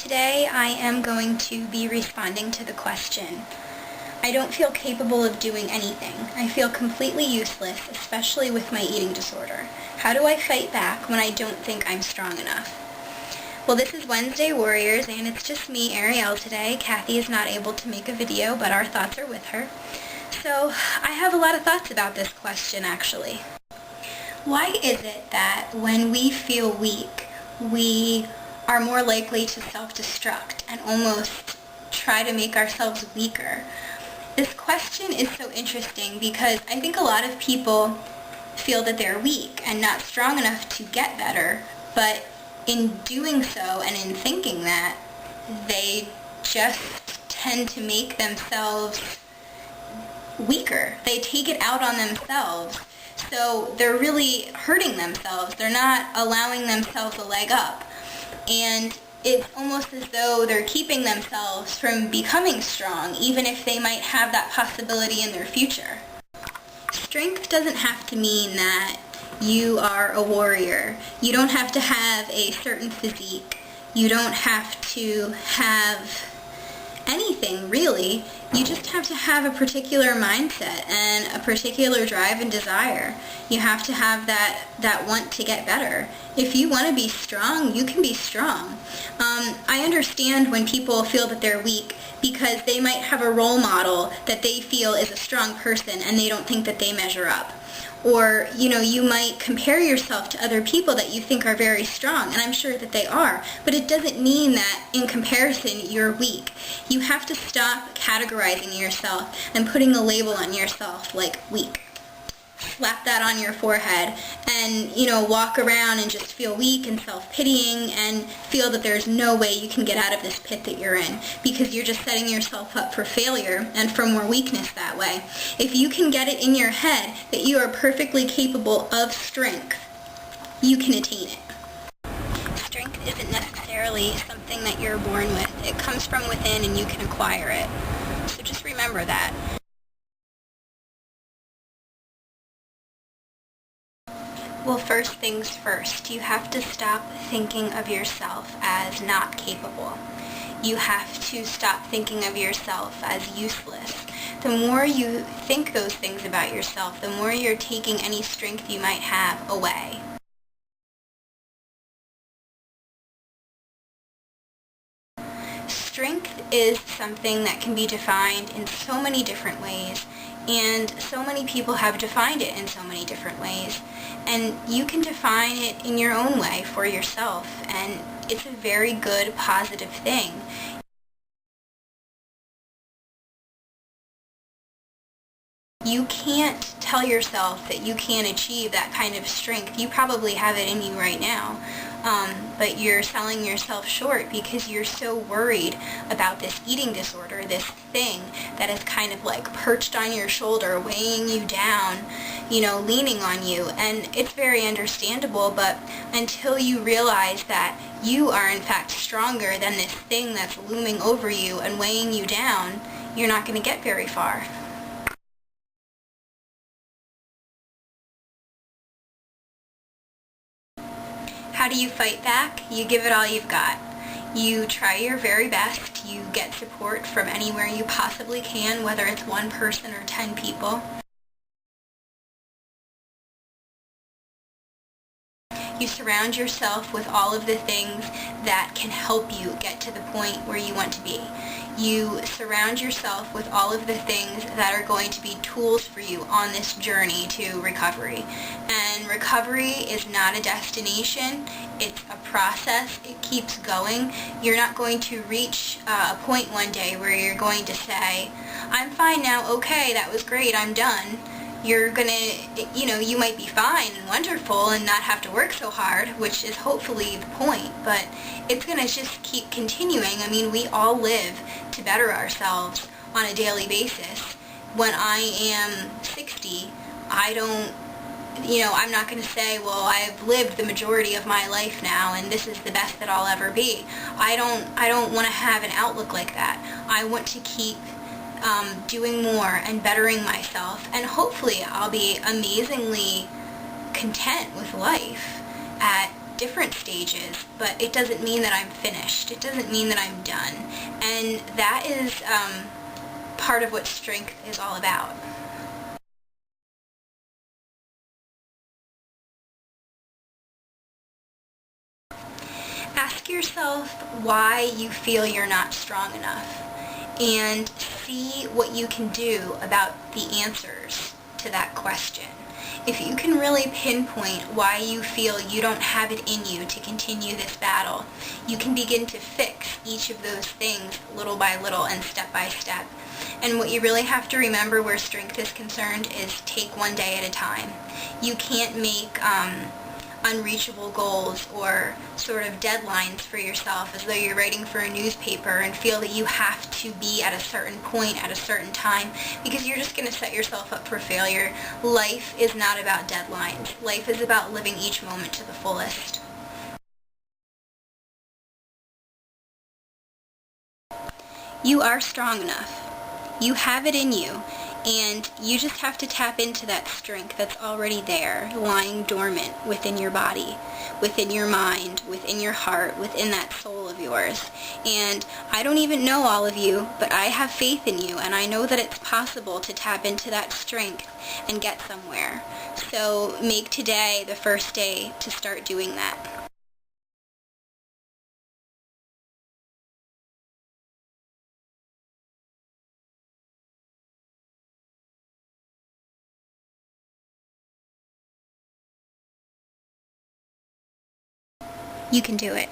Today I am going to be responding to the question, I don't feel capable of doing anything. I feel completely useless, especially with my eating disorder. How do I fight back when I don't think I'm strong enough? Well, this is Wednesday Warriors, and it's just me, Arielle, today. Kathy is not able to make a video, but our thoughts are with her. So I have a lot of thoughts about this question, actually. Why is it that when we feel weak, we are more likely to self-destruct and almost try to make ourselves weaker? This question is so interesting because I think a lot of people feel that they're weak and not strong enough to get better, but in doing so and in thinking that, they just tend to make themselves weaker. They take it out on themselves. So they're really hurting themselves. They're not allowing themselves a leg up. And it's almost as though they're keeping themselves from becoming strong, even if they might have that possibility in their future. Strength doesn't have to mean that you are a warrior. You don't have to have a certain physique. You don't have to have anything, really. You just have to have a particular mindset and a particular drive and desire. You have to have that want to get better. If you want to be strong, you can be strong. I understand when people feel that they're weak because they might have a role model that they feel is a strong person and they don't think that they measure up. Or, you might compare yourself to other people that you think are very strong, and I'm sure that they are, but it doesn't mean that in comparison you're weak. You have to stop categorizing yourself and putting a label on yourself like weak. Slap that on your forehead and, walk around and just feel weak and self-pitying and feel that there's no way you can get out of this pit that you're in because you're just setting yourself up for failure and for more weakness that way. If you can get it in your head that you are perfectly capable of strength, you can attain it. Strength isn't necessarily something that you're born with. It comes from within and you can acquire it. So just remember that. Well, first things first, you have to stop thinking of yourself as not capable. You have to stop thinking of yourself as useless. The more you think those things about yourself, the more you're taking any strength you might have away. Strength is something that can be defined in so many different ways, and so many people have defined it in so many different ways. And you can define it in your own way for yourself, and it's a very good, positive thing. You can't tell yourself that you can't achieve that kind of strength. You probably have it in you right now, but you're selling yourself short because you're so worried about this eating disorder, this thing that is kind of like perched on your shoulder, weighing you down, leaning on you. And it's very understandable, but until you realize that you are in fact stronger than this thing that's looming over you and weighing you down, you're not going to get very far. How do you fight back? You give it all you've got. You try your very best. You get support from anywhere you possibly can, whether it's one person or 10 people. You surround yourself with all of the things that can help you get to the point where you want to be. You surround yourself with all of the things that are going to be tools for you on this journey to recovery. And recovery is not a destination, it's a process. It keeps going. You're not going to reach a point one day where you're going to say, I'm fine now, okay, that was great, I'm done. You're going to, you might be fine and wonderful and not have to work so hard, which is hopefully the point, but it's going to just keep continuing. I mean, we all live to better ourselves on a daily basis. When I am 60, I'm not going to say, well, I've lived the majority of my life now and this is the best that I'll ever be. I don't want to have an outlook like that. I want to keep doing more and bettering myself, and hopefully I'll be amazingly content with life at different stages, but it doesn't mean that I'm finished. It doesn't mean that I'm done. And that is part of what strength is all about. Ask yourself why you feel you're not strong enough, and see what you can do about the answers to that question. If you can really pinpoint why you feel you don't have it in you to continue this battle, you can begin to fix each of those things little by little and step by step. And what you really have to remember where strength is concerned is take one day at a time. You can't make unreachable goals or sort of deadlines for yourself as though you're writing for a newspaper and feel that you have to be at a certain point at a certain time, because you're just going to set yourself up for failure. Life is not about deadlines. Life is about living each moment to the fullest. You are strong enough. You have it in you. And you just have to tap into that strength that's already there, lying dormant within your body, within your mind, within your heart, within that soul of yours. And I don't even know all of you, but I have faith in you, and I know that it's possible to tap into that strength and get somewhere. So make today the first day to start doing that. You can do it.